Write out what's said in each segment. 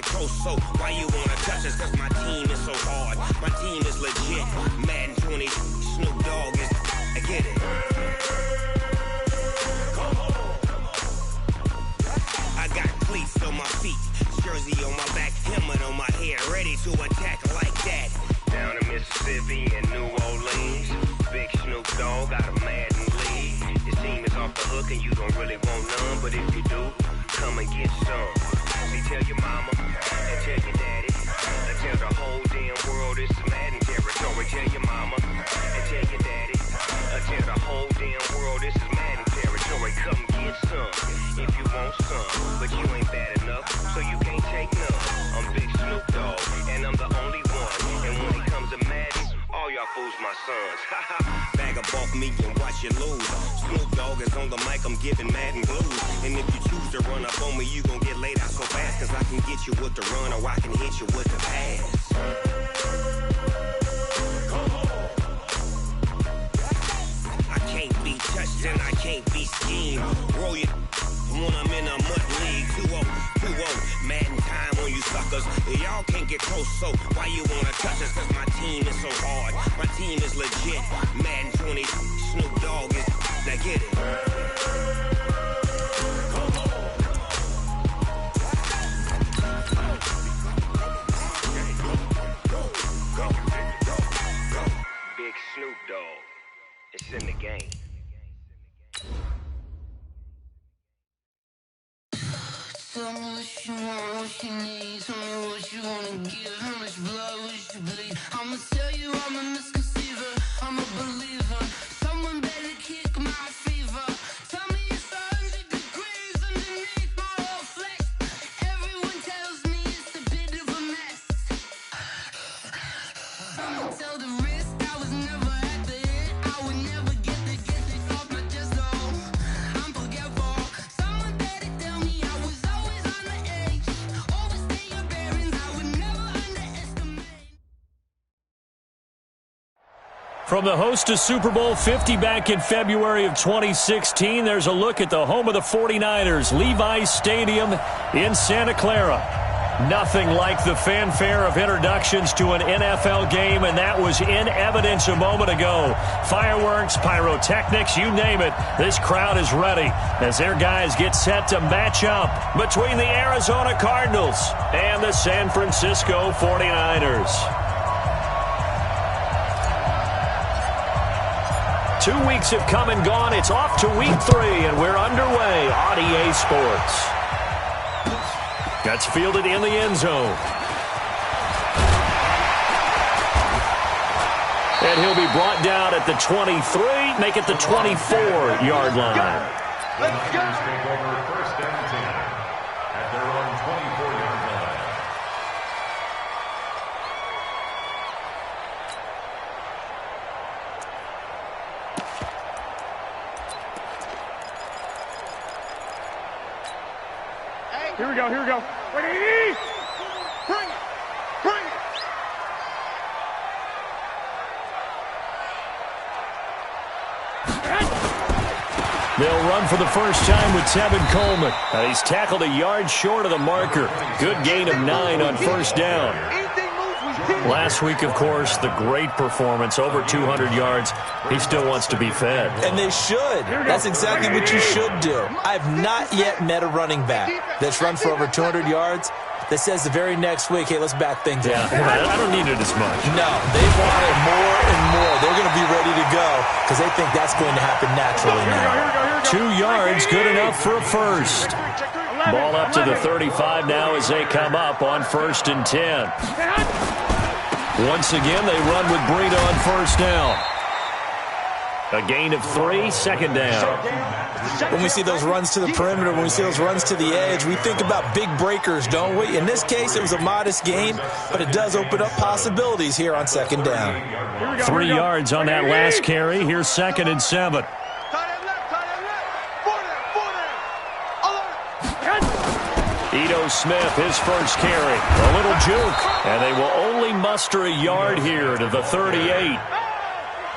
get close, so why you wanna touch us? Cause my team is so hard, my team is legit. Madden 20, Snoop Dogg is, I get it. I got cleats on my feet, jersey on my back, helmet on my head, ready to attack like that. Down in Mississippi and New Orleans, Big Snoop Dogg got a Madden league. Your team is off the hook and you don't really want none, but if you do, come and get some. See, tell your mama and tell your daddy, and tell the whole damn world it's Madden territory. Tell your mama and tell your daddy, and tell the whole damn world this is Madden territory. Come get some if you want some, but you ain't bad enough, so you can't take none. I'm Big Snoop Dogg, and I'm the only one. And when it comes to Madden, all y'all fools my sons. Bag a bulk me and watch you lose. Snoop Dogg is on the mic, I'm giving Madden blues. And if you choose to run up on me, you gon' get laid out so fast. Cause I can get you with the run or I can hit you with the pass. I can't be touched and I can't be schemed. Roll your when I'm in a mud league. 2-0, 2-0, Madden time on you suckers. Y'all can't get close, so why you wanna touch us? Cause my team is so hard, my team is legit. Madden 20, Snoop Dogg is, now get it. Big Snoop Dogg, it's in the game. Tell me what you want, what you need. Tell me what you wanna give. How much blood would you bleed? I'ma tell you I'm a misconceiver. I'm a believer. Someone better kick my fever. Tell me it's 100 degrees underneath my whole flesh. Everyone tells me it's a bit of a mess. I'ma tell the risk I was never at the end. I would never get this off my chest. Oh, I'm forgetful. Someone better tell me I was always on the edge. Overstay your bearings, I would never underestimate. From the host to Super Bowl 50 back in February of 2016, there's a look at the home of the 49ers, Levi's Stadium in Santa Clara. Nothing like the fanfare of introductions to an NFL game, and that was in evidence a moment ago. Fireworks, pyrotechnics, you name it. This crowd is ready as their guys get set to match up between the Arizona Cardinals and the San Francisco 49ers. 2 weeks have come and gone. It's off to week 3, and we're underway on EA Sports. Gets fielded in the end zone. And he'll be brought down at the 23, make it the 24-yard line. Let's go. Take over first and 10 at their own 24-yard line. Here we go, here we go. Ready? Bring it, bring it. They'll run for the first time with Tevin Coleman. He's tackled a yard short of the marker. Good gain of 9 on first down. Last week, of course, the great performance, over 200 yards. He still wants to be fed. And they should. That's exactly what you should do. I have not yet met a running back that's run for over 200 yards that says the very next week, hey, let's back things up. I don't need it as much. No, they want it more and more. They're going to be ready to go because they think that's going to happen naturally now. 2 yards, good enough for a first. Ball up to the 35 now as they come up on 1st and 10. Once again, they run with Breida on first down. A gain of 3, second down. When we see those runs to the perimeter, when we see those runs to the edge, we think about big breakers, don't we? In this case, it was a modest game, but it does open up possibilities here on second down. 3 yards on that last carry. Here's 2nd and 7. Ito Smith, his first carry. A little juke, and they will only muster a yard here to the 38.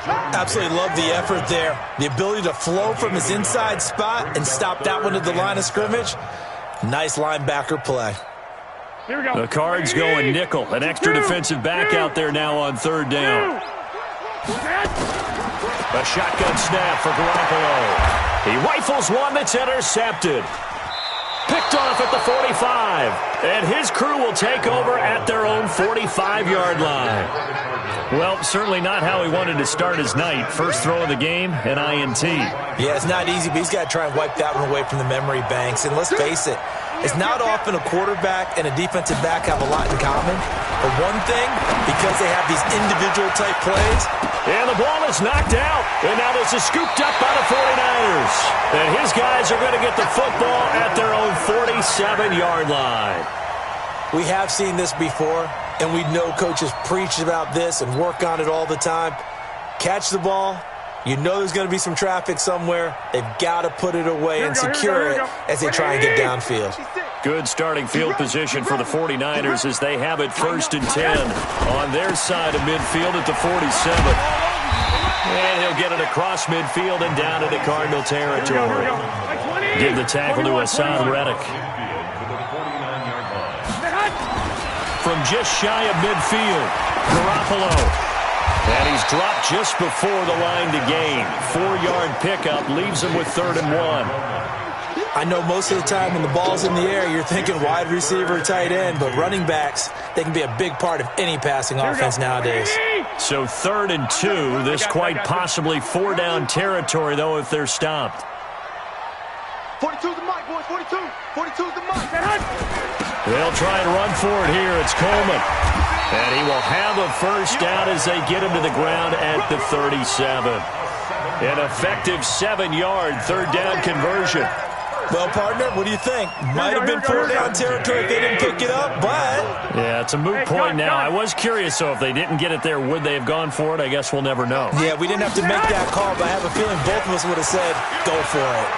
Absolutely love the effort there. The ability to flow from his inside spot and stop that one at the line of scrimmage. Nice linebacker play. Here we go. The Cards going nickel. An extra defensive back out there now on third down. A shotgun snap for Garoppolo. He rifles one that's intercepted. Picked off at the 45. And his crew will take over at their own 45-yard line. Well, certainly not how he wanted to start his night. First throw of the game, an INT. Yeah, it's not easy, but he's got to try and wipe that one away from the memory banks. And let's face it, it's not often a quarterback and a defensive back have a lot in common. But one thing, because they have these individual-type plays. And the ball is knocked out. And now this is scooped up by the 49ers. And his guys are going to get the football at their own 47-yard line. We have seen this before, and we know coaches preach about this and work on it all the time. Catch the ball. You know there's going to be some traffic somewhere. They've got to put it away and secure it as they try and get downfield. Good starting field position for the 49ers as they have it 1st and 10 on their side of midfield at the 47. And he'll get it across midfield and down into Cardinal territory. Give the tackle to Hassan Reddick. From just shy of midfield, Garoppolo. And he's dropped just before the line to gain. 4-yard pickup leaves him with 3rd and 1. I know most of the time when the ball's in the air, you're thinking wide receiver, tight end, but running backs, they can be a big part of any passing offense nowadays. So 3rd and 2, this quite possibly 4-down territory, though, if they're stopped. 42's the mic, boys. 42. 42's the mic. They'll try and run for it here. It's Coleman. And he will have a first down as they get him to the ground at the 37. An effective 7-yard 3rd down conversion. Well, partner, what do you think? Might have been 4-down territory if they didn't pick it up, but... Yeah, it's a moot point now. I was curious, so if they didn't get it there, would they have gone for it? I guess we'll never know. Yeah, we didn't have to make that call, but I have a feeling both of us would have said, go for it.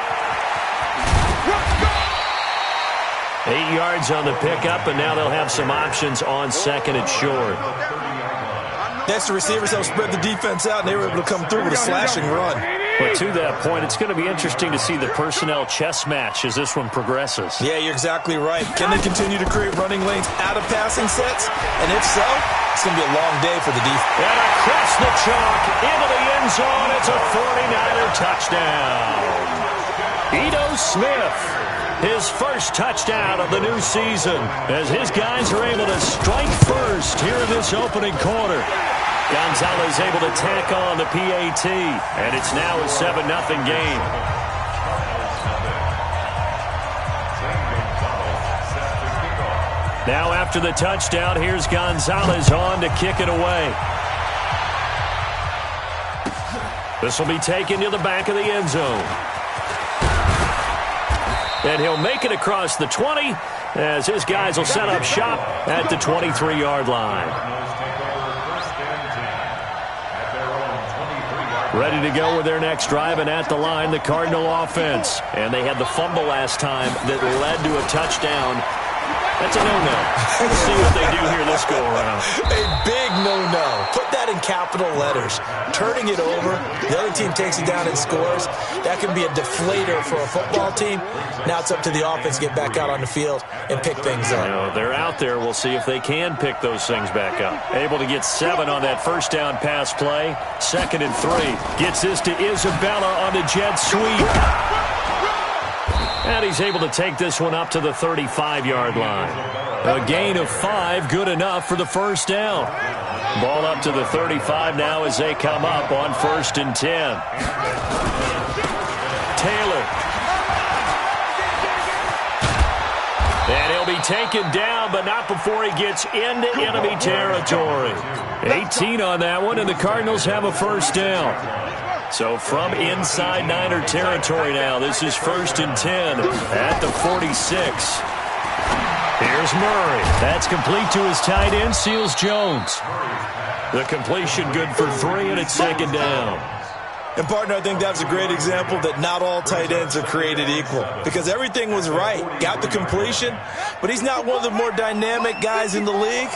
8 yards on the pickup, and now they'll have some options on 2nd and short. That's the receivers helped spread the defense out, and they were able to come through with a slashing run. But to that point, it's going to be interesting to see the personnel chess match as this one progresses. Yeah, you're exactly right. Can they continue to create running lanes out of passing sets? And if so, it's going to be a long day for the defense. And across the chalk, into the end zone, it's a 49er touchdown. Ito Smith, his first touchdown of the new season, as his guys are able to strike first here in this opening quarter. Gonzalez able to tack on the PAT, and it's now a 7-0 game. Now after the touchdown, here's Gonzalez on to kick it away. This will be taken to the back of the end zone. And he'll make it across the 20 as his guys will set up shop at the 23-yard line. Ready to go with their next drive, and at the line, the Cardinal offense. And they had the fumble last time that led to a touchdown. That's a no-no. Let's see what they do here this go-around. A big no-no. Put that in capital letters. Turning it over, the other team takes it down and scores. That can be a deflator for a football team. Now it's up to the offense to get back out on the field and pick things up. You know, they're out there. We'll see if they can pick those things back up. Able to get 7 on that first down pass play. 2nd and 3. Gets this to Isabella on the jet sweep. And he's able to take this one up to the 35-yard line. A gain of 5, good enough for the first down. Ball up to the 35 now as they come up on 1st and 10. Taylor. And he'll be taken down, but not before he gets into enemy territory. 18 on that one, and the Cardinals have a first down. So from inside Niner territory now, this is 1st and 10 at the 46. Here's Murray. That's complete to his tight end, Seals-Jones. The completion good for 3, and it's 2nd down. And, partner, I think that was a great example that not all tight ends are created equal, because everything was right. Got the completion, but he's not one of the more dynamic guys in the league.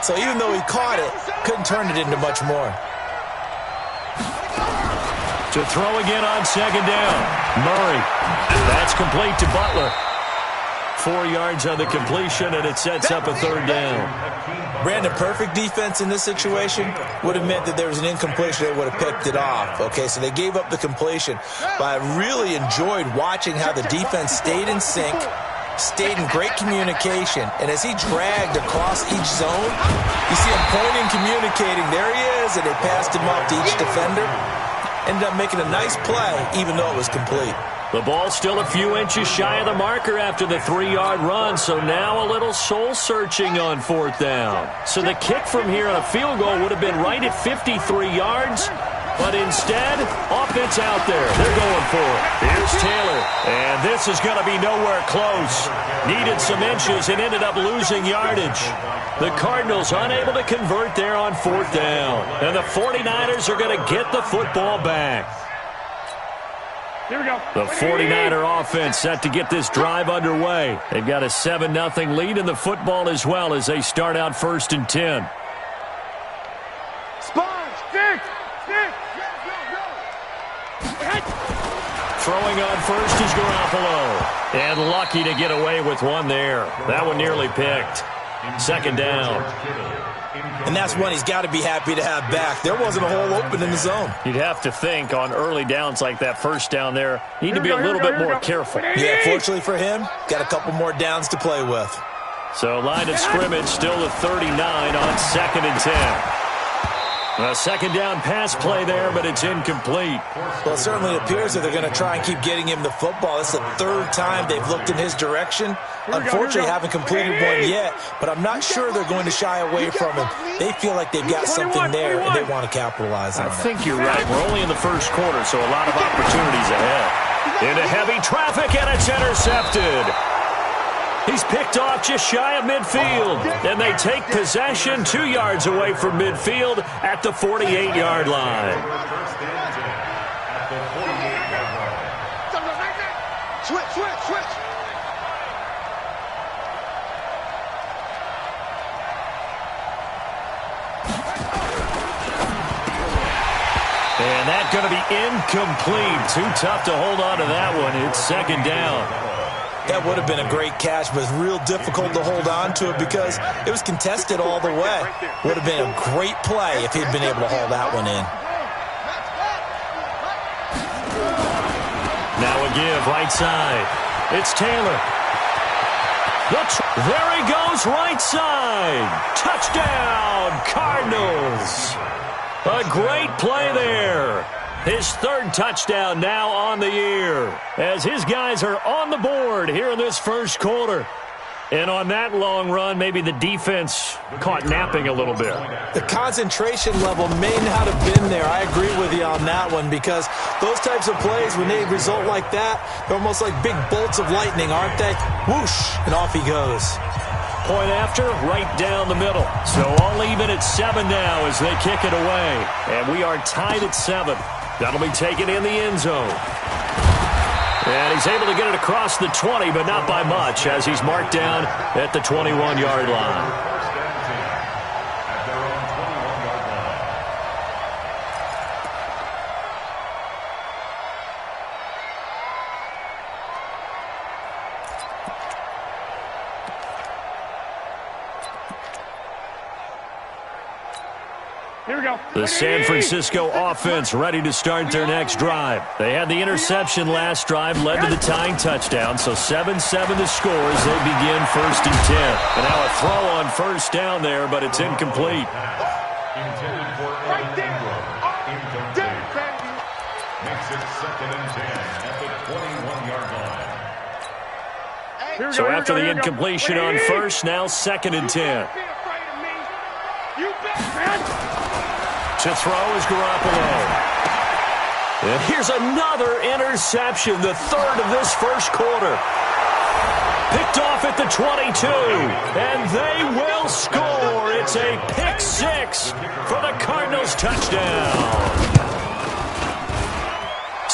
So even though he caught it, couldn't turn it into much more. To throw again on 2nd down. Murray. That's complete to Butler. 4 yards on the completion, and it sets up a third down. Brandon, perfect defense in this situation would have meant that there was an incompletion. They would have picked it off. Okay, so they gave up the completion. But I really enjoyed watching how the defense stayed in sync, stayed in great communication, and as he dragged across each zone, you see him pointing, communicating. There he is, and they passed him off to each defender. Ended up making a nice play, even though it was complete. The ball still a few inches shy of the marker after the 3-yard run, so now a little soul-searching on 4th down. So the kick from here on a field goal would have been right at 53 yards, but instead, offense out there. They're going for it. Here's Taylor, and this is going to be nowhere close. Needed some inches and ended up losing yardage. The Cardinals unable to convert there on 4th down, and the 49ers are going to get the football back. Here we go. The 49er offense set to get this drive underway. They've got a 7-0 lead in the football as well as they start out 1st and 10. Sponge, stick. Throwing on first is Garoppolo. And lucky to get away with one there. That one nearly picked. 2nd down. And that's one he's got to be happy to have back. There wasn't a hole open in the zone. You'd have to think on early downs like that 1st down there, need to be a little bit more careful. Yeah, fortunately for him, got a couple more downs to play with. So line of scrimmage still the 39 on 2nd and 10. A 2nd down pass play there, but it's incomplete. Well, it certainly appears that they're going to try and keep getting him the football. It's the 3rd time they've looked in his direction. Unfortunately, haven't completed one yet, but I'm not sure they're going to shy away from him. They feel like they've got something there, and they want to capitalize on it. I think you're right. We're only in the 1st quarter, so a lot of opportunities ahead. Into heavy traffic, and it's intercepted. He's picked off just shy of midfield, and they take possession 2 yards away from midfield at the 48-yard line. Switch. And that's going to be incomplete. Too tough to hold on to that one. It's 2nd down. That would have been a great catch, but it's real difficult to hold on to it because it was contested all the way. Would have been a great play if he'd been able to haul that one in. Now a give right side. It's Taylor. There he goes right side. Touchdown, Cardinals. A great play there. His 3rd touchdown now on the year as his guys are on the board here in this 1st quarter. And on that long run, maybe the defense caught napping a little bit. The concentration level may not have been there. I agree with you on that one because those types of plays, when they result like that, they're almost like big bolts of lightning, aren't they? Whoosh, and off he goes. Point after, right down the middle. So all even at 7 now as they kick it away. And we are tied at 7. That'll be taken in the end zone. And he's able to get it across the 20, but not by much as he's marked down at the 21-yard line. Here we go. The San Francisco offense ready to start their next drive. They had the interception last drive, led to the tying touchdown, so 7-7 the score as they begin 1st and 10. And now a throw on 1st down there, but it's incomplete. Intended for Right there. Incomplete. Makes it 2nd and 10 at the 21-yard line. So after the incompletion on 1st, now 2nd and 10. You bet, man. To throw is Garoppolo. And here's another interception, the 3rd of this 1st quarter. Picked off at the 22, and they will score. It's a pick 6 for the Cardinals touchdown.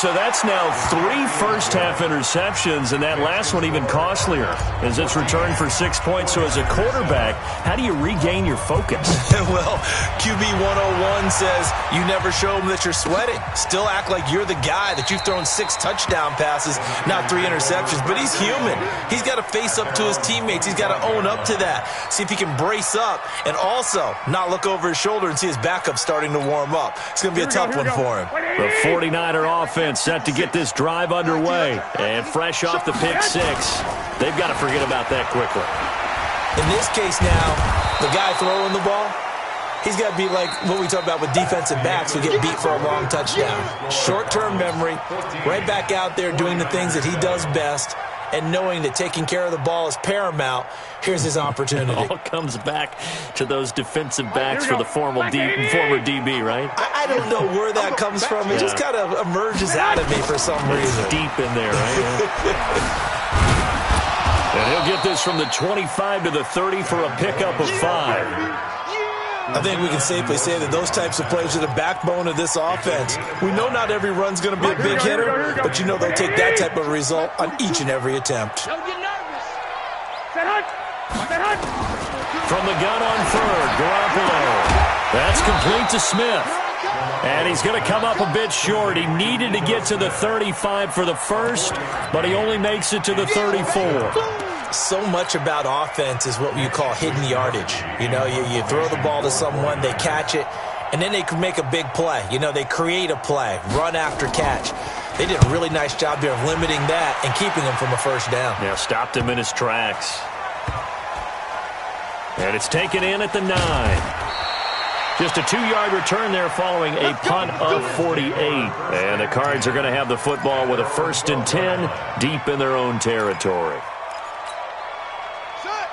so that's now 3 first-half interceptions, and that last one even costlier as it's returned for 6 points. So as a quarterback, how do you regain your focus? Well, QB 101 says you never show them that you're sweating. Still act like you're the guy, that you've thrown 6 touchdown passes, not 3 interceptions. But he's human. He's got to face up to his teammates. He's got to own up to that. See if he can brace up and also not look over his shoulder and see his backup starting to warm up. It's going to be a tough one for him. The 49er offense set to get this drive underway. And fresh off the pick 6, they've got to forget about that quickly. In this case now, the guy throwing the ball, he's got to be like what we talk about with defensive backs who get beat for a long touchdown. Short-term memory, right back out there doing the things that he does best, and knowing that taking care of the ball is paramount. Here's his opportunity. It all comes back to those defensive backs for the former DB, right? I don't know where that comes from. It just kind of emerges out of me for some reason. It's deep in there, right? And he'll get this from the 25 to the 30 for a pickup of 5. I think we can safely say that those types of plays are the backbone of this offense. We know not every run's going to be a big hitter, but you know they'll take that type of result on each and every attempt. Don't get nervous. Set hunt. From the gun on third, Garoppolo. That's complete to Smith. And he's going to come up a bit short. He needed to get to the 35 for the first, but he only makes it to the 34. So much about offense is what you call hidden yardage. You know, you throw the ball to someone, they catch it, and then they can make a big play. You know, they create a play, run after catch. They did a really nice job there of limiting that and keeping him from a first down. Yeah, stopped him in his tracks. And it's taken in at the 9. Just a 2-yard return there following a punt of 48. And the Cards are going to have the football with a 1st and 10 deep in their own territory.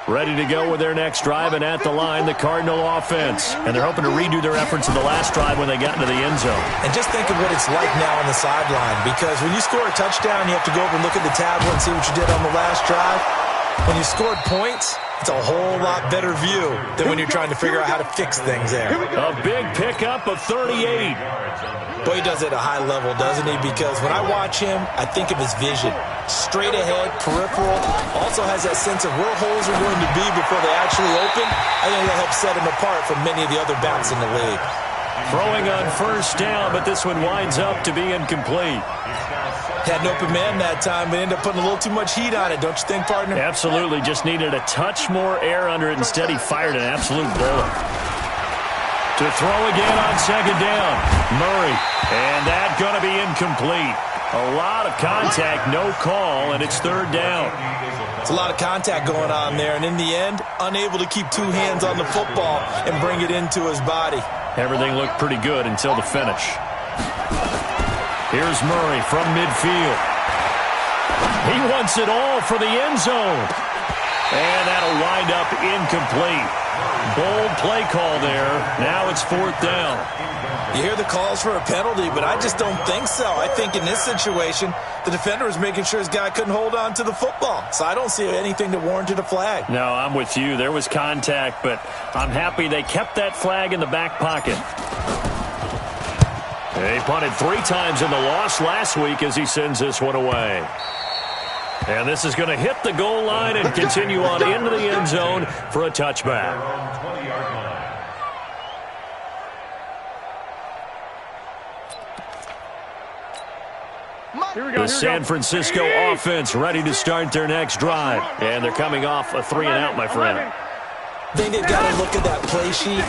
Ready to go with their next drive, and at the line, the Cardinal offense. And they're hoping to redo their efforts in the last drive when they got into the end zone. And just think of what it's like now on the sideline, because when you score a touchdown, you have to go over and look at the tablet and see what you did on the last drive. When you scored points, it's a whole lot better view than when you're trying to figure out how to fix things there. A big pickup of 38. Boy, he does it at a high level, doesn't he? Because when I watch him, I think of his vision. Straight ahead, peripheral, also has that sense of where holes are going to be before they actually open. I think that'll help set him apart from many of the other backs in the league. Throwing on first down, but this one winds up to be incomplete. Had an open man that time, but ended up putting a little too much heat on it, don't you think, partner? Absolutely. Just needed a touch more air under it. Instead, he fired an absolute bullet. To throw again on second down. Murray. And that's going to be incomplete. A lot of contact, no call, and it's 3rd down. It's a lot of contact going on there, and in the end, unable to keep 2 hands on the football and bring it into his body. Everything looked pretty good until the finish. Here's Murray from midfield. He wants it all for the end zone. And that'll wind up incomplete. Bold play call there. Now it's 4th down. You hear the calls for a penalty, but I just don't think so. I think in this situation, the defender was making sure his guy couldn't hold on to the football. So I don't see anything that warranted a flag. No, I'm with you. There was contact, but I'm happy they kept that flag in the back pocket. They punted 3 times in the loss last week as he sends this one away. And this is going to hit the goal line and continue on into the end zone for a touchback. The San Francisco offense ready to start their next drive. And they're coming off a 3-and-out, my friend. I think they've got to look at that play sheet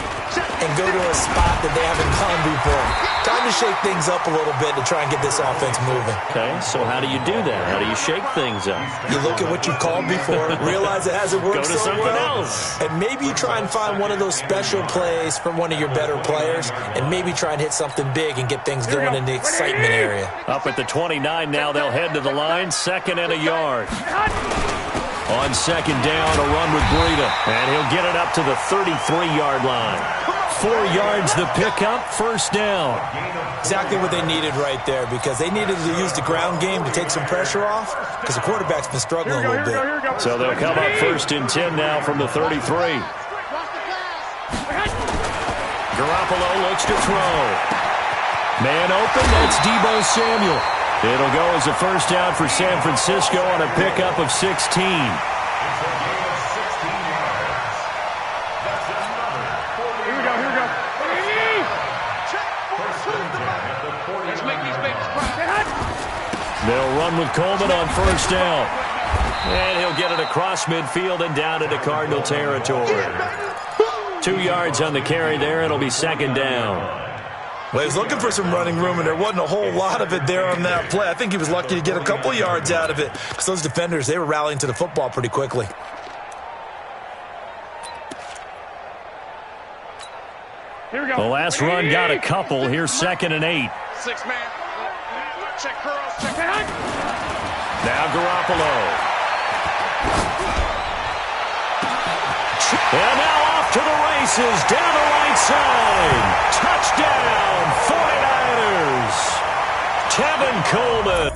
and go to a spot that they haven't gone before. Time to shake things up a little bit to try and get this offense moving. Okay, so how do you do that? How do you shake things up? You look at what you've called before, realize it hasn't worked so well. Go to something else. And maybe you try and find one of those special plays from one of your better players, and maybe try and hit something big and get things going in the excitement area. Up at the 29 now, they'll head to the line, 2nd and a yard. On 2nd down, a run with Breida, and he'll get it up to the 33-yard line. 4 yards the pickup, 1st down. Exactly what they needed right there, because they needed to use the ground game to take some pressure off, because the quarterback's been struggling a little bit. So they'll come up 1st and 10 now from the 33. Garoppolo looks to throw. Man open, that's Deebo Samuel. It'll go as a first down for San Francisco on a pickup of 16. It's a gain of 16 yards. That's another 40. Here we go. First and 10 at the 40. Let's make these babies cry. They'll run with Coleman on first down. And he'll get it across midfield and down into Cardinal territory. 2 yards on the carry there. It'll be second down. Well, he was looking for some running room, and there wasn't a whole lot of it there on that play. I think he was lucky to get a couple yards out of it because those defenders, they were rallying to the football pretty quickly. Here we go. The last run got a couple. Here's 2nd and 8. 6 man. Check curls. Check that. Now Garoppolo. And now off to the races, down the right side. Touchdown, 49ers. Tevin Coleman.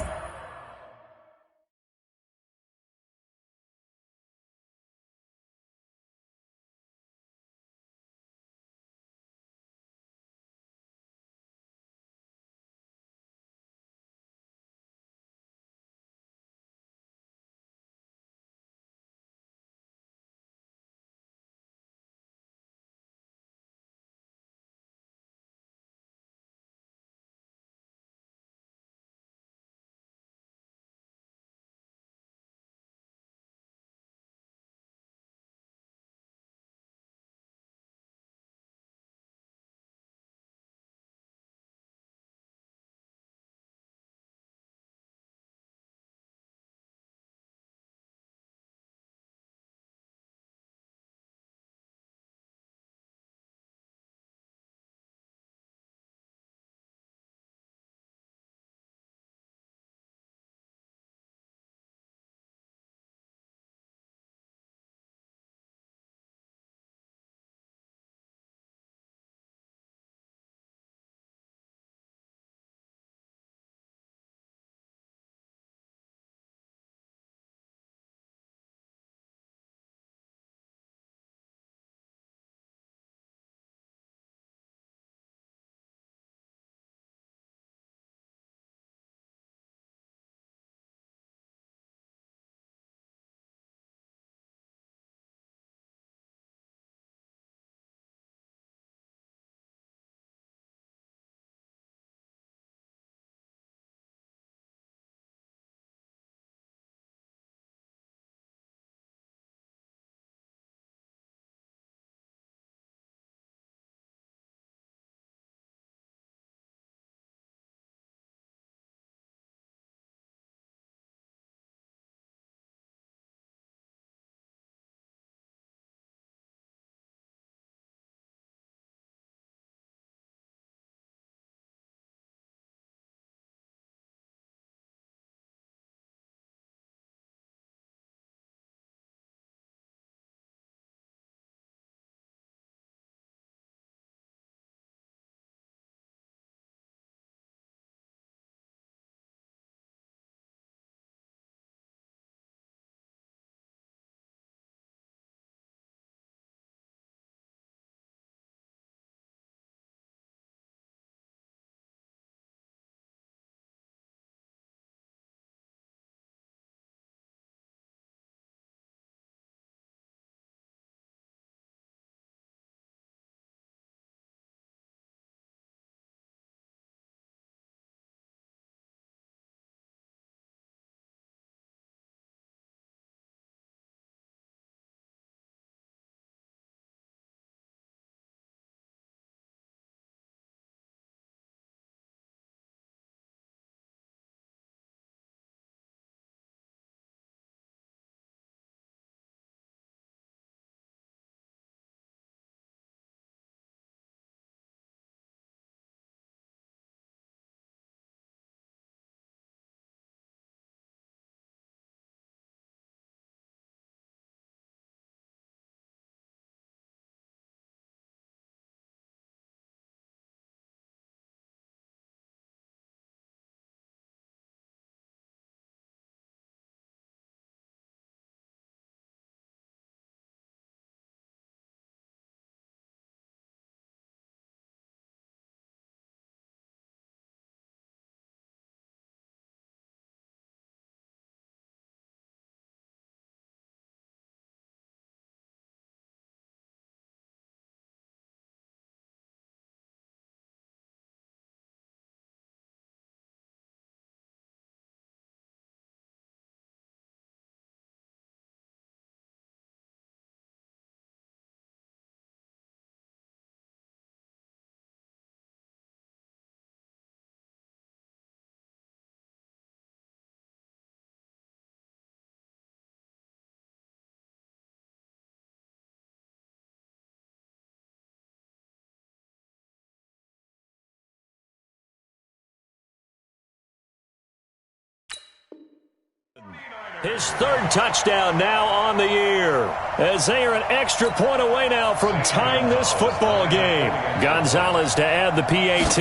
His third touchdown now on the year, as they are an extra point away now from tying this football game. Gonzalez to add the PAT.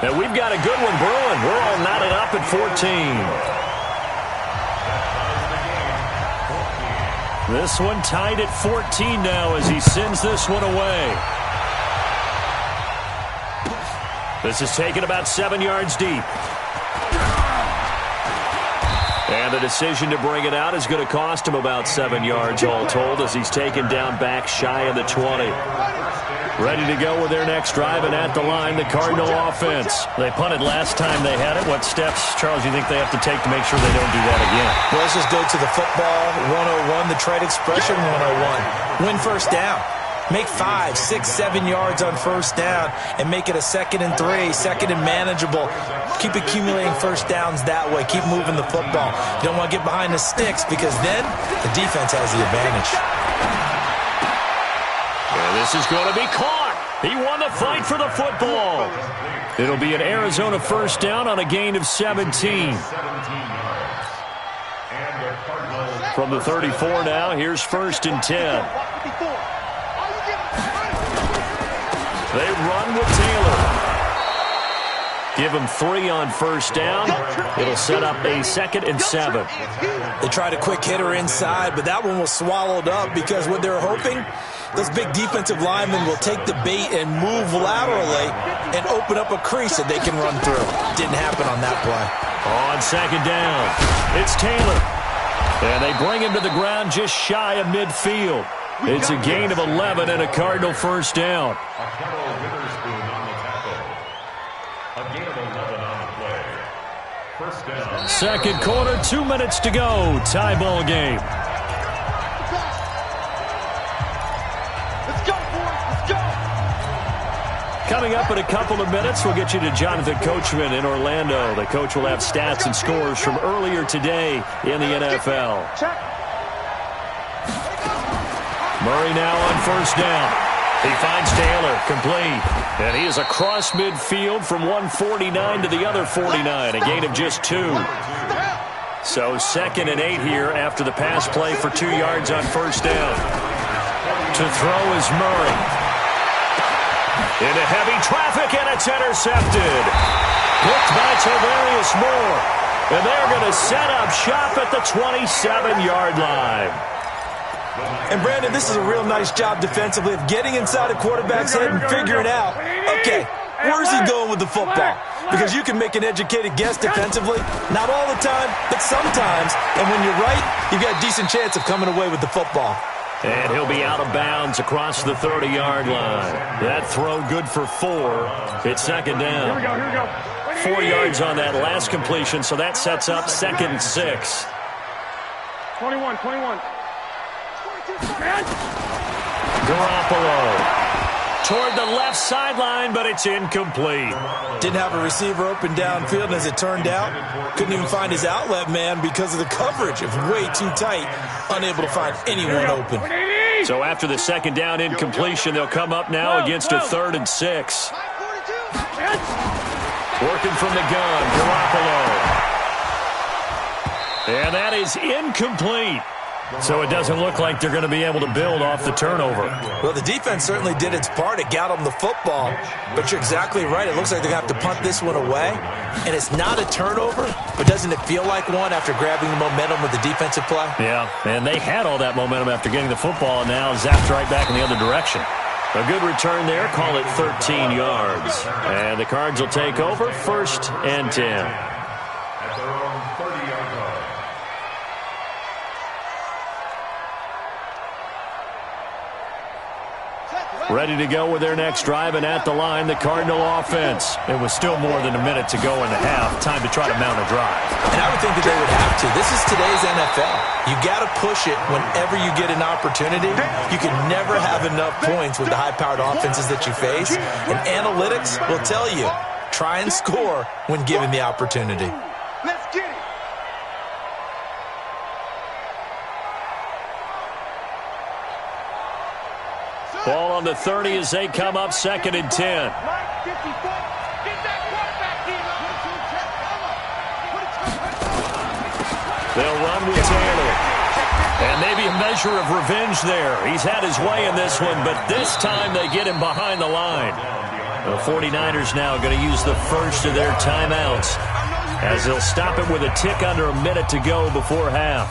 And we've got a good one brewing. We're all knotted up at 14. This one tied at 14 now as he sends this one away. This is taken about 7 yards deep. And the decision to bring it out is going to cost him about 7 yards all told as he's taken down back shy of the 20. Ready to go with their next drive, and at the line, the Cardinal offense. They punted last time they had it. What steps, Charles, you think they have to take to make sure they don't do that again? Well, let's just go to the football 101, the trade expression 101. Win first down. Make 5, 6, 7 yards on first down and make it a 2nd and 3, 2nd and manageable. Keep accumulating first downs that way. Keep moving the football. You don't want to get behind the sticks because then the defense has the advantage. And this is going to be caught. He won the fight for the football. It'll be an Arizona first down on a gain of 17. From the 34 now, here's 1st and 10. They run with Taylor. Give him 3 on first down. It'll set up a 2nd and 7. They tried a quick hitter inside, but that one was swallowed up because what they're hoping, those big defensive linemen will take the bait and move laterally and open up a crease that they can run through. Didn't happen on that play. On 2nd down, it's Taylor. And they bring him to the ground just shy of midfield. It's a gain of 11 and a Cardinal first down. Second quarter, 2 minutes to go. Tie ball game. Let's go, boys. Let's go. Coming up in a couple of minutes, we'll get you to Jonathan Coachman in Orlando. The coach will have stats and scores from earlier today in the NFL. Murray now on first down. He finds Taylor, complete. And he is across midfield from 149 to the other 49, a gain of just 2. So 2nd and 8 here after the pass play for 2 yards on first down. To throw is Murray. Into heavy traffic, and it's intercepted. Picked by Tavarius Moore. And they're going to set up shop at the 27-yard line. And, Brandon, this is a real nice job defensively of getting inside a quarterback's head and figuring out, okay, where's he going with the football? Because you can make an educated guess defensively. Not all the time, but sometimes. And when you're right, you've got a decent chance of coming away with the football. And he'll be out of bounds across the 30-yard line. That throw good for 4. It's 2nd down. Here we go. 4 yards on that last completion, so that sets up 2nd and 6. 21. Garoppolo toward the left sideline, but it's incomplete. Didn't have a receiver open downfield, and as it turned out, couldn't even find his outlet man because of the coverage. It was way too tight, unable to find anyone open. So after the 2nd down incompletion, they'll come up now against a 3rd and 6. Working from the gun, Garoppolo. And that is incomplete. So it doesn't look like they're going to be able to build off the turnover. Well, the defense certainly did its part. It got them the football. But you're exactly right. It looks like they're going to have to punt this one away. And it's not a turnover, but doesn't it feel like one after grabbing the momentum with the defensive play? Yeah, and they had all that momentum after getting the football, and now zapped right back in the other direction. A good return there. Call it 13 yards. And the Cards will take over 1st and 10. At their own 30-yard line. Ready to go with their next drive, and at the line, the Cardinal offense. It was still more than a minute to go in the half. Time to try to mount a drive. And I would think that they would have to. This is today's NFL. You got to push it whenever you get an opportunity. You can never have enough points with the high-powered offenses that you face. And analytics will tell you, try and score when given the opportunity. Let's get it. Ball on the 30 as they come up 2nd and 10. Get that quarterback in. They'll run with Taylor. And maybe a measure of revenge there. He's had his way in this one, but this time they get him behind the line. The 49ers now going to use the first of their timeouts as they'll stop it with a tick under a minute to go before half.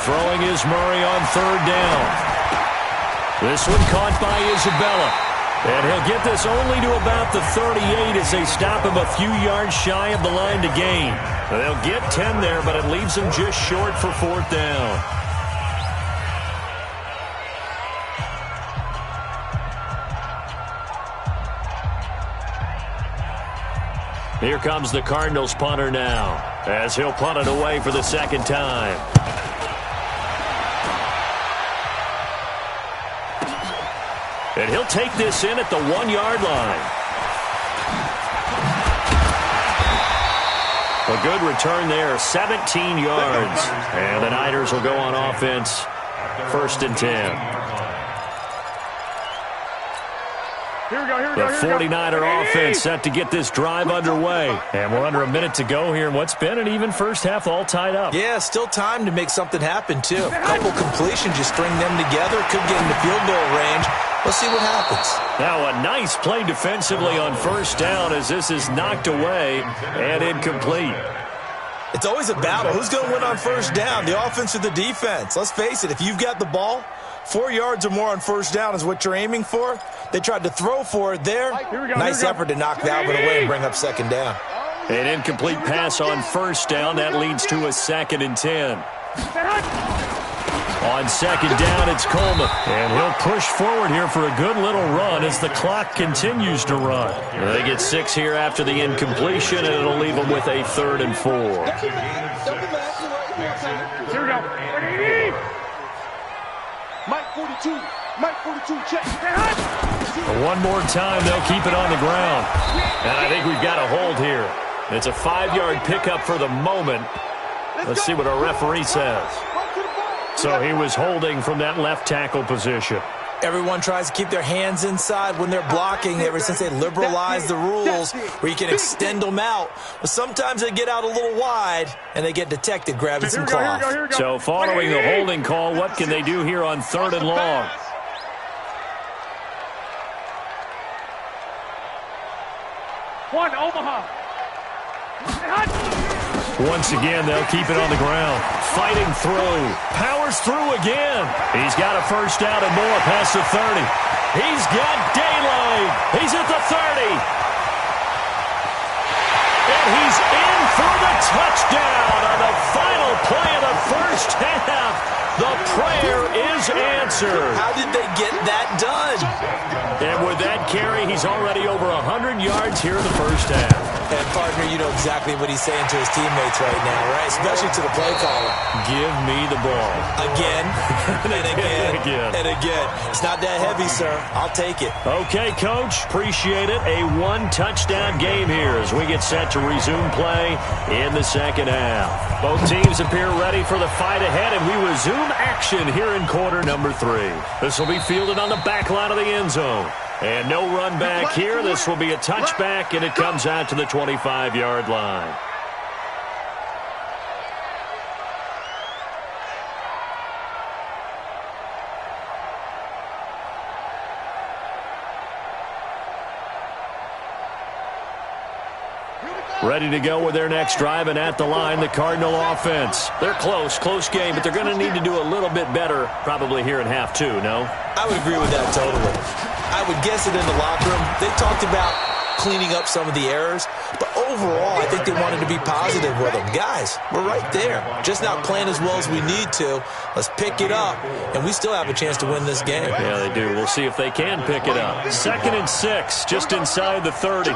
Throwing is Murray on third down. This one caught by Isabella. And he'll get this only to about the 38 as they stop him a few yards shy of the line to gain. They'll get 10 there, but it leaves them just short for fourth down. Here comes the Cardinals punter now as he'll punt it away for the second time. And he'll take this in at the 1-yard line. A good return there, 17 yards. And the Niners will go on offense, 1st and 10. The 49er offense set to get this drive underway. And we're under a minute to go here in what's been an even first half, all tied up. Yeah, still time to make something happen, too. A couple completions, you string them together, could get into field goal range. Let's see what happens. Now a nice play defensively on first down as this is knocked away and incomplete. It's always a battle. Who's going to win on first down, the offense or the defense? Let's face it, if you've got the ball, 4 yards or more on first down is what you're aiming for. They tried to throw for it there. Nice effort to knock that one away and bring up second down. An incomplete pass on first down. That leads to a 2nd and 10. On second down, it's Coleman. And he'll push forward here for a good little run as the clock continues to run. They get 6 here after the incompletion, and it'll leave them with a 3rd and 4. Here we go. Mike 42. Mike 42, check. One more time, they'll keep it on the ground. And I think we've got a hold here. It's a 5-yard pickup for the moment. Let's see what our referee says. So he was holding from that left tackle position. Everyone tries to keep their hands inside when they're blocking ever since they liberalized the rules where you can extend them out. But sometimes they get out a little wide and they get detected grabbing some cloth. So following the holding call, what can they do here on 3rd and long? One, Omaha. Once again, they'll keep it on the ground. Fighting through. Powers through again. He's got a first down and more past the 30. He's got daylight. He's at the 30. And he's in for the touchdown on the final play of the first half. The prayer is answered. How did they get that done? And with that carry, he's already over 100 yards here in the first half. And, partner, you know exactly what he's saying to his teammates right now, right? Especially to the play caller. Give me the ball. Again, and again, and again. It's not that heavy, sir. I'll take it. Okay, Coach. Appreciate it. A 1-touchdown game here as we get set to resume play in the second half. Both teams appear ready for the fight ahead, and we resume action here in quarter number 3. This will be fielded on the back line of the end zone. And no run back here. This will be a touchback, and it comes out to the 25-yard line. Ready to go with their next drive, and at the line, the Cardinal offense. They're close game, but they're going to need to do a little bit better probably here in half 2, no? I would agree with that totally. I would guess it in the locker room. They talked about cleaning up some of the errors, but overall, I think they wanted to be positive with them. Guys, we're right there. Just not playing as well as we need to. Let's pick it up, and we still have a chance to win this game. Yeah, they do. We'll see if they can pick it up. 2nd and 6, just inside the 30.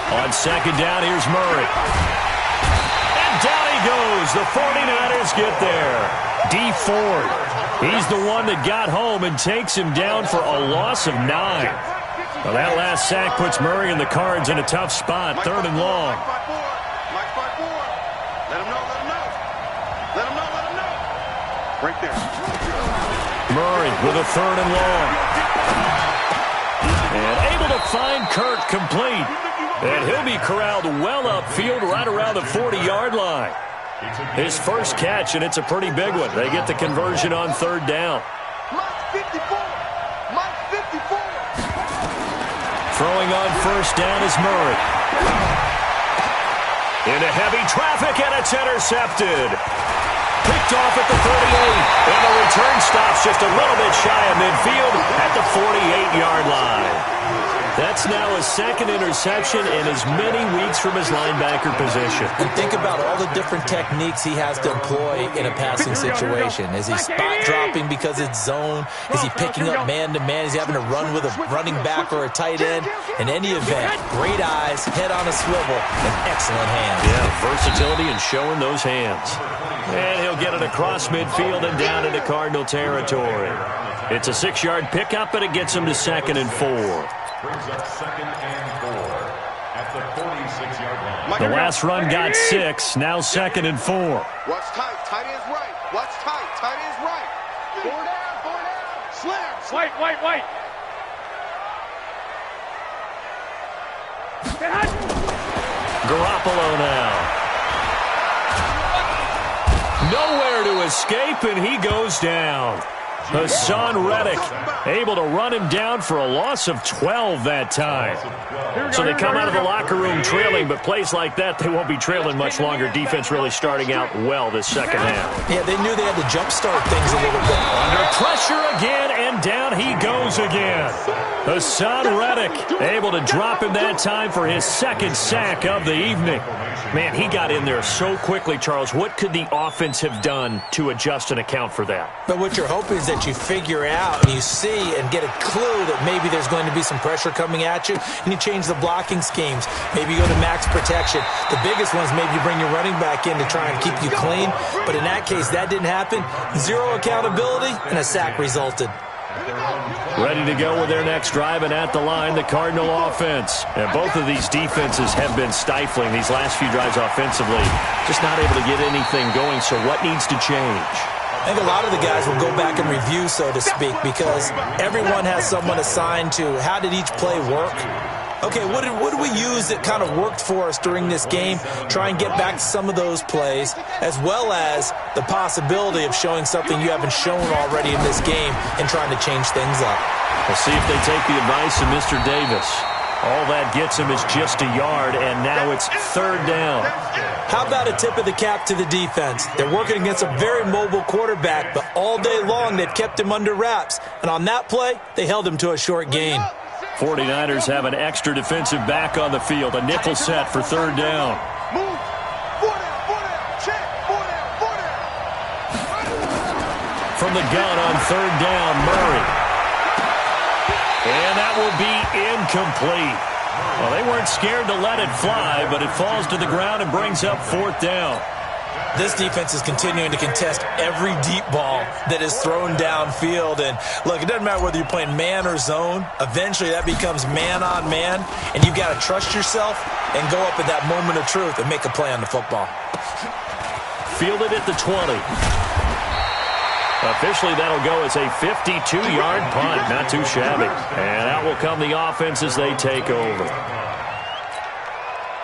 On second down, here's Murray. And down he goes. The 49ers get there. Dee Ford, he's the one that got home and takes him down for a loss of 9. Well, that last sack puts Murray and the Cards in a tough spot, 3rd and long. Let him know. Right there. Murray with a 3rd and long. And able to find Kirk complete. And he'll be corralled well upfield right around the 40-yard line. His first catch, and it's a pretty big one. They get the conversion on 3rd down. Throwing on 1st down is Murray. Into heavy traffic, and it's intercepted. Picked off at the 38, and the return stops just a little bit shy of midfield at the 48-yard line. That's now his 2nd interception in as many weeks from his linebacker position. And think about all the different techniques he has to employ in a passing situation. Is he spot dropping because it's zone? Is he picking up man-to-man? Is he having to run with a running back or a tight end? In any event, great eyes, head on a swivel, and excellent hands. Yeah, versatility and showing those hands. And he'll get it across midfield and down into Cardinal territory. It's a 6-yard pickup, and it gets him to 2nd and 4. Brings up 2nd and 4 at the 46-yard line. The last run got 6, now 2nd and 4. Watch tight. Tight end's right. Watch tight. Tight end's right. 4 down. Slam. White. Garoppolo now. Nowhere to escape, and he goes down. Hassan Reddick able to run him down for a loss of 12 that time. So they come out of the locker room trailing, but plays like that, they won't be trailing much longer. Defense really starting out well this second half. Yeah, they knew they had to jumpstart things a little bit. Under pressure again, and down he goes again. Hassan Reddick able to drop him that time for his 2nd sack of the evening. Man, he got in there so quickly, Charles. What could the offense have done to adjust and account for that? But what you're hoping is that you figure out and you see and get a clue that maybe there's going to be some pressure coming at you, and you change the blocking schemes. Maybe you go to max protection. The biggest one is maybe you bring your running back in to try and keep you clean. But in that case, that didn't happen. 0 accountability, and a sack resulted. Ready to go with their next drive, and at the line, the Cardinal offense. And both of these defenses have been stifling these last few drives offensively. Just not able to get anything going, so what needs to change? I think a lot of the guys will go back and review, so to speak, because everyone has someone assigned to how did each play work. Okay, what did we use that kind of worked for us during this game? Try and get back to some of those plays, as well as the possibility of showing something you haven't shown already in this game and trying to change things up. We'll see if they take the advice of Mr. Davis. All that gets him is just a yard, and now it's 3rd down. How about a tip of the cap to the defense? They're working against a very mobile quarterback, but all day long they've kept him under wraps. And on that play, they held him to a short gain. 49ers have an extra defensive back on the field. A nickel set for 3rd down. Move. 4 down. Check. 4 down. From the gun on 3rd down, Murray. And that will be incomplete. Well, they weren't scared to let it fly, but it falls to the ground and brings up 4th down. This defense is continuing to contest every deep ball that is thrown downfield. And, look, it doesn't matter whether you're playing man or zone. Eventually that becomes man on man, and you've got to trust yourself and go up at that moment of truth and make a play on the football. Fielded at the 20. Officially, that'll go as a 52-yard punt. Not too shabby. And out will come the offense as they take over.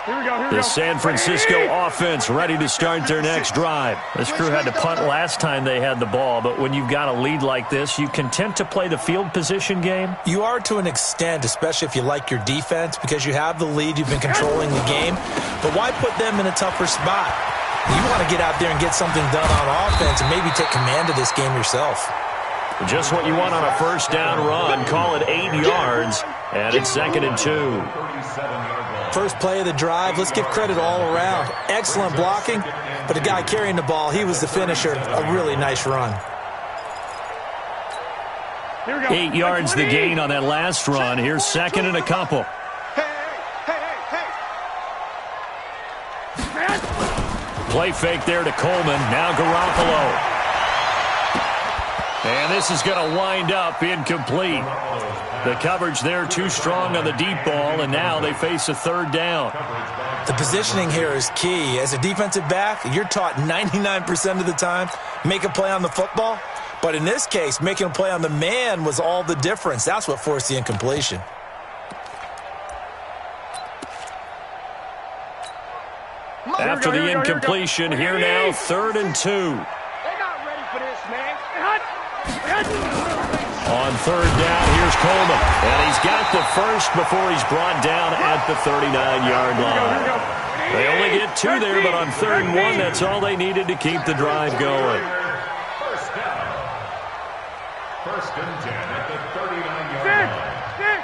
The San Francisco offense ready to start their next drive. This crew had to punt last time they had the ball, but when you've got a lead like this, you content to play the field position game? You are to an extent, especially if you like your defense, because you have the lead, you've been controlling the game. But why put them in a tougher spot? You want to get out there and get something done on offense and maybe take command of this game yourself. Just what you want on a 1st down run. Call it 8 yards, and it's 2nd and 2. First play of the drive, let's give credit all around. Excellent blocking, but the guy carrying the ball, he was the finisher. A really nice run. 8 yards the gain on that last run. Here's 2nd and a couple. Play fake there to Coleman. Now Garoppolo. And this is going to wind up incomplete. The coverage there too strong on the deep ball, and now they face a third down. The positioning here is key. As a defensive back, you're taught 99% of the time, make a play on the football. But in this case, making a play on the man was all the difference. That's what forced the incompletion. After the incompletion, here now, 3rd and 2. They're not ready for this, man. On 3rd down, here's Coleman. And he's got the first before he's brought down at the 39-yard line. They only get 2 there, but on 3rd and 1, that's all they needed to keep the drive going. First down. 1st and 10 at the 39-yard line.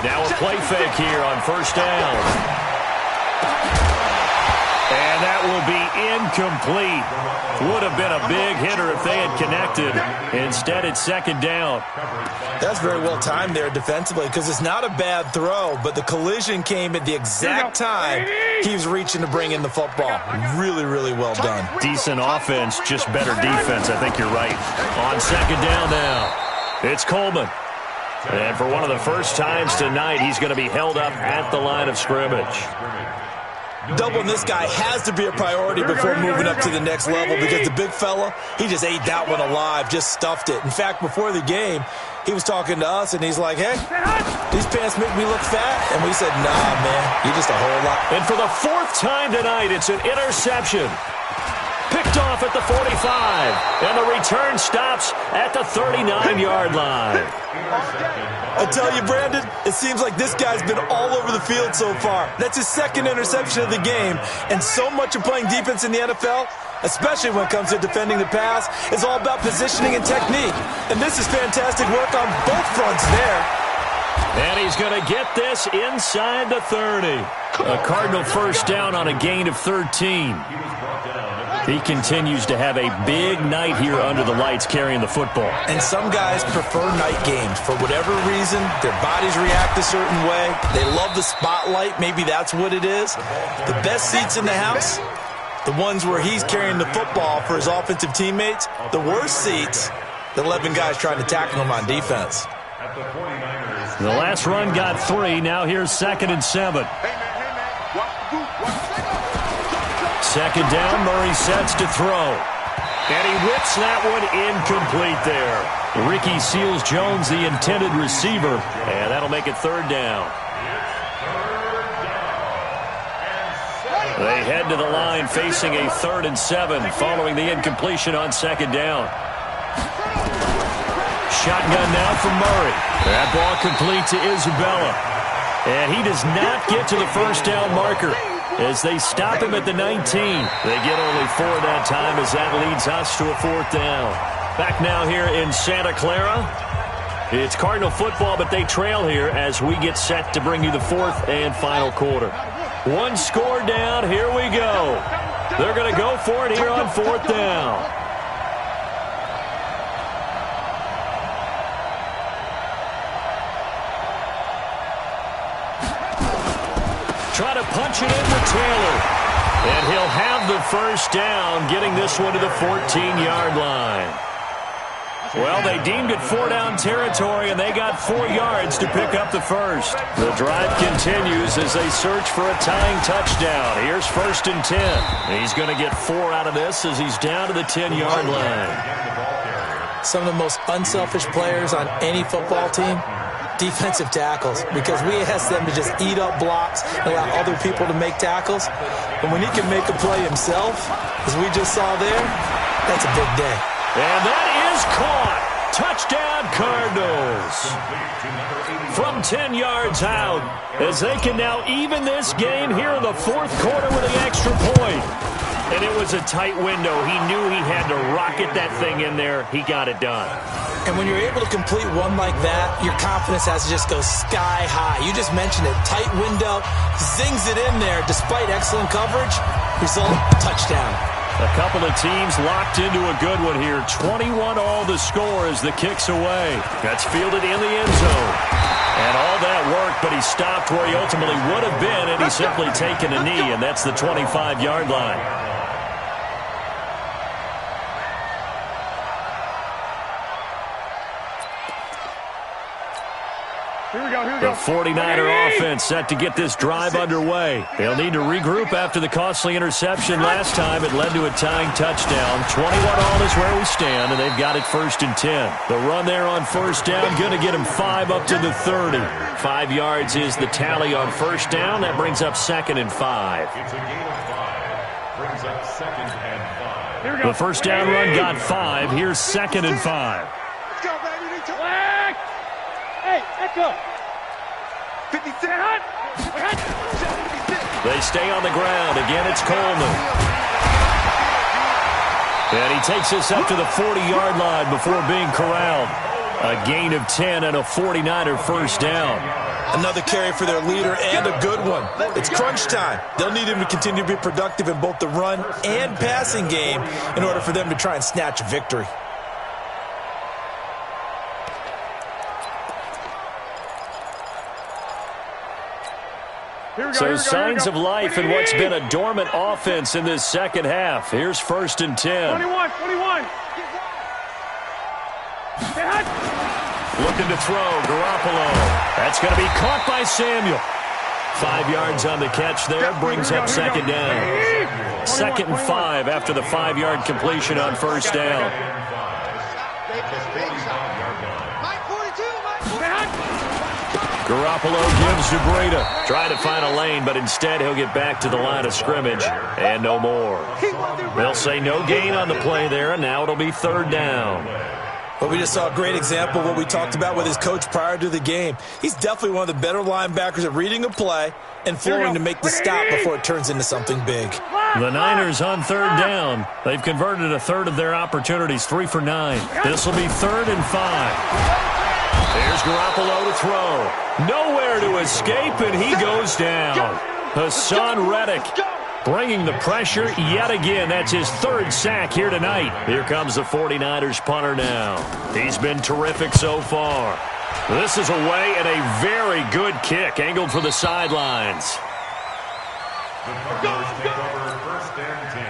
Now a play fake here on 1st down. And that will be incomplete. Would have been a big hitter if they had connected. Instead, it's 2nd down. That's very well timed there defensively because it's not a bad throw, but the collision came at the exact time he was reaching to bring in the football. Really, really well done. Decent offense, just better defense. I think you're right. On 2nd down now, it's Coleman. And for one of the first times tonight, he's going to be held up at the line of scrimmage. Doubling this guy has to be a priority before moving up to the next level because the big fella, he just ate that one alive, just stuffed it. In fact, before the game, he was talking to us, and he's like, hey, these pants make me look fat. And we said, nah, man, you're just a whole lot. And for the 4th time tonight, it's an interception. Picked off at the 45, and the return stops at the 39-yard line. I tell you, Brandon, it seems like this guy's been all over the field so far. That's his 2nd interception of the game, and so much of playing defense in the NFL, especially when it comes to defending the pass, is all about positioning and technique. And this is fantastic work on both fronts there. And he's going to get this inside the 30. A Cardinal first down on a gain of 13. He continues to have a big night here under the lights carrying the football. And some guys prefer night games. For whatever reason, their bodies react a certain way. They love the spotlight. Maybe that's what it is. The best seats in the house, the ones where he's carrying the football for his offensive teammates. The worst seats, the 11 guys trying to tackle him on defense. The last run got 3. Now here's 2nd and 7. 2nd down, Murray sets to throw. And he whips that one incomplete there. Ricky Seals-Jones, the intended receiver. And that'll make it 3rd down. They head to the line facing a 3rd and 7 following the incompletion on 2nd down. Shotgun now from Murray. That ball complete to Isabella. And he does not get to the first down marker as they stop him at the 19. They get only 4 that time as that leads us to a 4th down. Back now here in Santa Clara. It's Cardinal football, but they trail here as we get set to bring you the 4th and final quarter. 1 score down. Here we go. They're going to go for it here on 4th down. Try to punch it in with Taylor. And he'll have the first down, getting this one to the 14-yard line. Well, they deemed it 4-down territory, and they got 4 yards to pick up the first. The drive continues as they search for a tying touchdown. Here's 1st and 10. He's going to get 4 out of this as he's down to the 10-yard line. Some of the most unselfish players on any football team, defensive tackles, because we ask them to just eat up blocks and allow other people to make tackles. And when he can make a play himself, as we just saw there, that's a big day. And that is caught. Touchdown, Cardinals. From 10 yards out, as they can now even this game here in the 4th quarter with an extra point. And it was a tight window. He knew he had to rocket that thing in there. He got it done. And when you're able to complete one like that, your confidence has to just go sky high. You just mentioned it. Tight window, zings it in there despite excellent coverage. Result, touchdown. A couple of teams locked into a good one here. 21 all the score as the kick's away. That's fielded in the end zone. And all that work, but he stopped where he ultimately would have been, and he's simply taken a knee, and that's the 25-yard line. The 49er offense set to get this drive underway. They'll need to regroup after the costly interception last time. It led to a tying touchdown. 21-all is where we stand, and they've got it 1st and 10. The run there on 1st down, going to get him 5 up to the 30. 5 yards is the tally on 1st down. That brings up 2nd and 5. It's a gain of 5. Brings up 2nd and 5. The 1st down run got 5. Here's 2nd and 5. Let's go, baby. Hey, echo. 56. They stay on the ground. Again, it's Coleman. And he takes us up to the 40-yard line before being corralled. A gain of 10 and a 49er 1st down. Another carry for their leader and a good one. It's crunch time. They'll need him to continue to be productive in both the run and passing game in order for them to try and snatch a victory. So signs of life in what's been a dormant offense in this second half. Here's 1st and 10. 21. Looking to throw, Garoppolo. That's going to be caught by Samuel. 5 yards on the catch there, brings up 2nd down. 2nd and 5 after the 5-yard completion on 1st down. Garoppolo gives to Breida. Trying to find a lane, but instead he'll get back to the line of scrimmage. And no more. They'll say no gain on the play there, and now it'll be 3rd down. But we just saw a great example of what we talked about with his coach prior to the game. He's definitely one of the better linebackers at reading a play and flowing to make the stop before it turns into something big. The Niners on 3rd down. They've converted a third of their opportunities, 3 for 9. This will be 3rd and 5. There's Garoppolo to throw. Nowhere to escape, and he goes down. Hassan Reddick bringing the pressure yet again. That's his 3rd sack here tonight. Here comes the 49ers punter now. He's been terrific so far. This is away and a very good kick angled for the sidelines. The Cardinals take over 1st and 10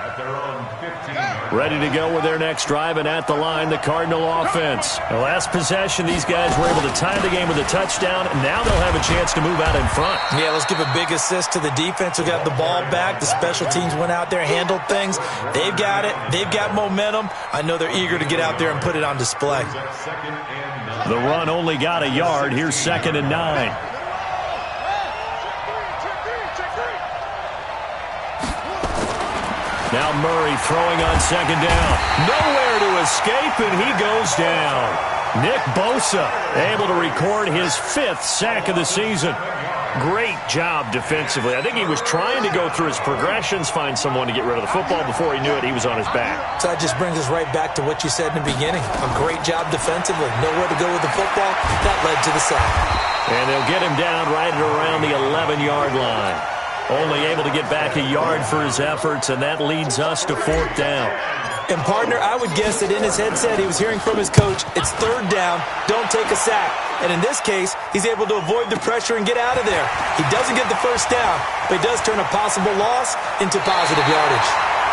at their own 15. Ready to go with their next drive, and at the line, the Cardinal offense. The last possession, these guys were able to tie the game with a touchdown, and now they'll have a chance to move out in front. Yeah, let's give a big assist to the defense who got the ball back. The special teams went out there, handled things. They've got it. They've got momentum. I know they're eager to get out there and put it on display. The run only got a yard. Here's 2nd and 9. Now Murray throwing on 2nd down. Nowhere to escape, and he goes down. Nick Bosa able to record his 5th sack of the season. Great job defensively. I think he was trying to go through his progressions, find someone to get rid of the football. Before he knew it, he was on his back. So that just brings us right back to what you said in the beginning. A great job defensively. Nowhere to go with the football. That led to the sack. And they'll get him down right at around the 11-yard line. Only able to get back a yard for his efforts, and that leads us to 4th down. And, partner, I would guess that in his headset he was hearing from his coach, it's 3rd down, don't take a sack. And in this case, he's able to avoid the pressure and get out of there. He doesn't get the 1st down, but he does turn a possible loss into positive yardage.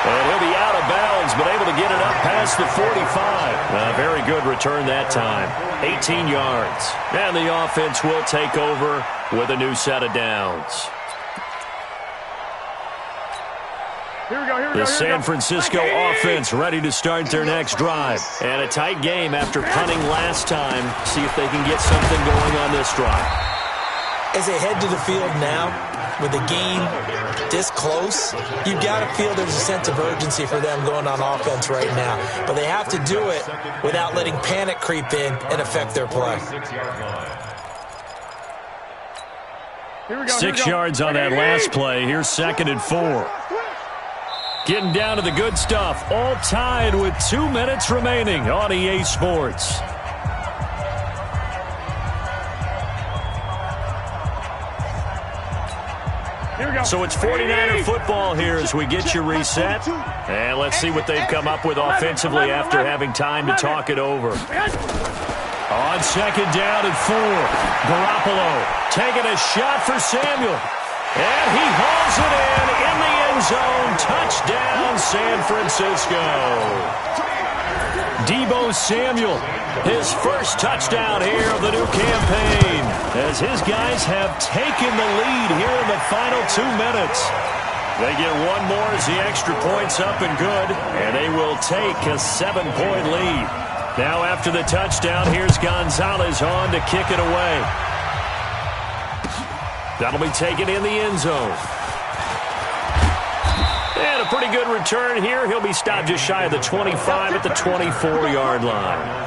And he'll be out of bounds, but able to get it up past the 45. A very good return that time. 18 yards. And the offense will take over with a new set of downs. The San Francisco offense ready to start their next drive. And a tight game after punting last time. See if they can get something going on this drive. As they head to the field now, with the game this close, you've got to feel there's a sense of urgency for them going on offense right now. But they have to do it without letting panic creep in and affect their play. 6 yards on that last play. Here's 2nd and 4. Getting down to the good stuff. All tied with 2 minutes remaining on EA Sports. So it's 49er football here as we get you reset. And let's see what they've come up with offensively after having time to talk it over. On second down and 4, Garoppolo taking a shot for Samuel. And he hauls it in the end zone. Touchdown, San Francisco. Deebo Samuel, his first touchdown here of the new campaign, as his guys have taken the lead here in the final 2 minutes. They get one more as the extra point's up and good, and they will take a 7-point lead. Now after the touchdown, here's Gonzalez on to kick it away. That'll be taken in the end zone. And a pretty good return here. He'll be stopped just shy of the 25 at the 24-yard line.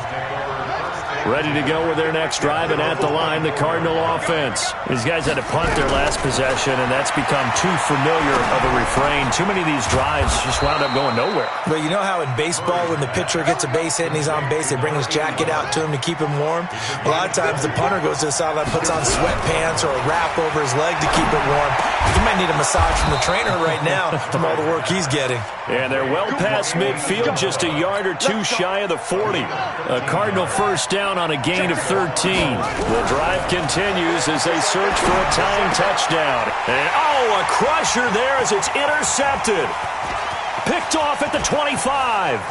Ready to go with their next drive, and at the line, the Cardinal offense. These guys had to punt their last possession, and that's become too familiar of a refrain. Too many of these drives just wound up going nowhere. But you know how in baseball, when the pitcher gets a base hit and he's on base, they bring his jacket out to him to keep him warm? A lot of times the punter goes to the sideline, puts on sweatpants or a wrap over his leg to keep it warm. He might need a massage from the trainer right now from all the work he's getting. And they're well past midfield, just a yard or two shy of the 40. A Cardinal first down on a gain of 13. The drive continues as they search for a tying touchdown. And a crusher there as it's intercepted. Picked off at the 25.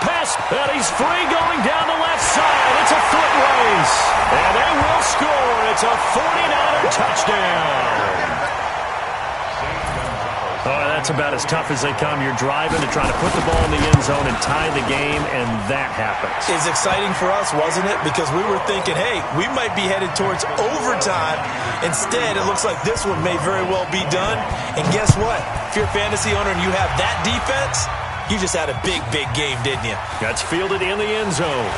Pass, and he's free going down the left side. It's a foot race. And they will score. It's a 49er touchdown. That's about as tough as they come. You're driving to try to put the ball in the end zone and tie the game, and that happens. It's exciting for us, wasn't it? Because we were thinking, hey, we might be headed towards overtime. Instead, it looks like this one may very well be done. And guess what? If you're a fantasy owner and you have that defense, you just had a big, big game, didn't you? That's fielded in the end zone.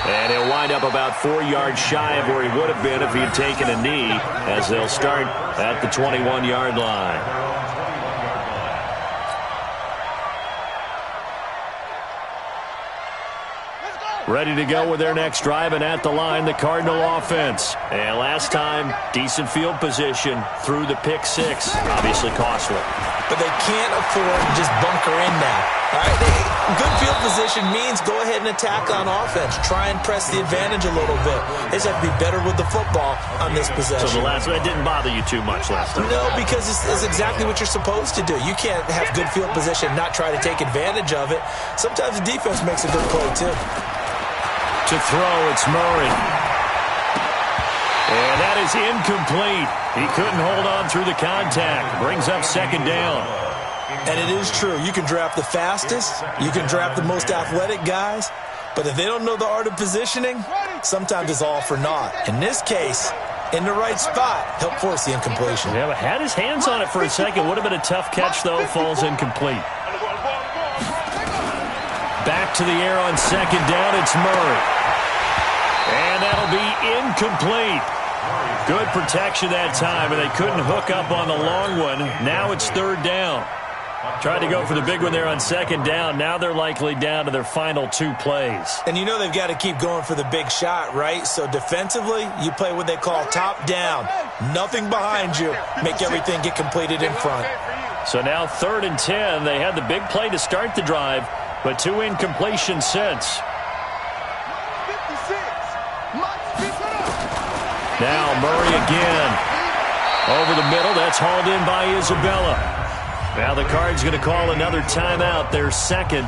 And he'll wind up about 4 yards shy of where he would have been if he had taken a knee, as they'll start at the 21-yard line. Ready to go with their next drive, and at the line, the Cardinal offense. And last time, decent field position through the pick six. Obviously costly. But they can't afford to just bunker in now. All right, good field position means go ahead and attack on offense. Try and press the advantage a little bit. They just have to be better with the football on this possession. So the last one didn't bother you too much last time? No, because it's exactly what you're supposed to do. You can't have good field position and not try to take advantage of it. Sometimes the defense makes a good play, too. To throw, it's Murray. And that is incomplete. He couldn't hold on through the contact. Brings up second down. And it is true. You can draft the fastest. You can draft the most athletic guys. But if they don't know the art of positioning, sometimes it's all for naught. In this case, in the right spot, helped force the incompletion. Yeah, but had his hands on it for a second. Would have been a tough catch, though. Falls incomplete. Back to the air on second down. It's Murray. And that'll be incomplete. Good protection that time, and they couldn't hook up on the long one. Now it's third down. Tried to go for the big one there on second down. Now they're likely down to their final 2 plays. And you know they've got to keep going for the big shot, right? So defensively, you play what they call top down. Nothing behind you. Make everything get completed in front. So now 3rd and 10. They had the big play to start the drive, but 2 incompletions since. Now Murray again. Over the middle. That's hauled in by Isabella. Now the Cards going to call another timeout, their second,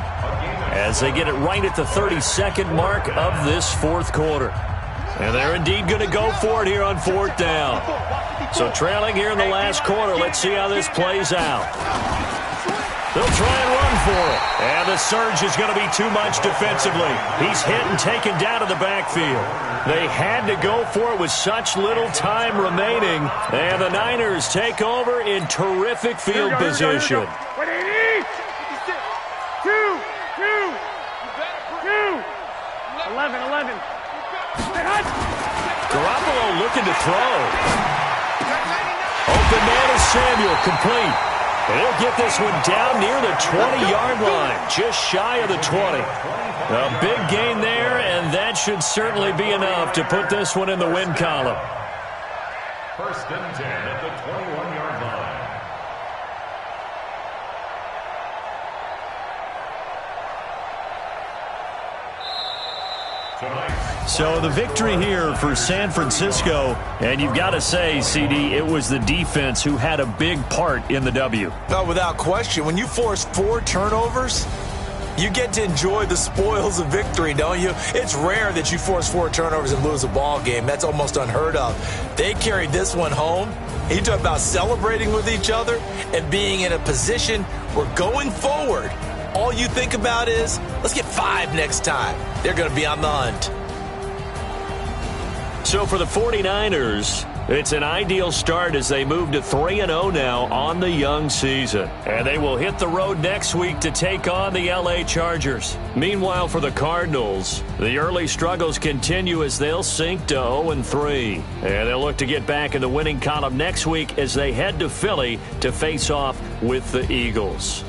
as they get it right at the 32nd mark of this 4th quarter. And they're indeed going to go for it here on 4th down. So trailing here in the last quarter. Let's see how this plays out. They'll try and run for it. And the surge is going to be too much defensively. He's hit and taken down to the backfield. They had to go for it with such little time remaining. And the Niners take over in terrific field position. 11. Garoppolo looking to throw. Open man is Samuel, complete. And he'll get this one down near the 20-yard line, just shy of the 20. A big gain there, and that should certainly be enough to put this one in the win column. 1st and 10 at the 21-yard line. So the victory here for San Francisco, and you've got to say, CD, it was the defense who had a big part in the W. No, without question. When you force 4 turnovers, you get to enjoy the spoils of victory, don't you? It's rare that you force 4 turnovers and lose a ball game. That's almost unheard of. They carried this one home. You talk about celebrating with each other and being in a position where going forward, all you think about is, let's get 5 next time. They're going to be on the hunt. So for the 49ers, it's an ideal start as they move to 3-0 now on the young season. And they will hit the road next week to take on the LA Chargers. Meanwhile, for the Cardinals, the early struggles continue as they'll sink to 0-3. And they'll look to get back in the winning column next week as they head to Philly to face off with the Eagles.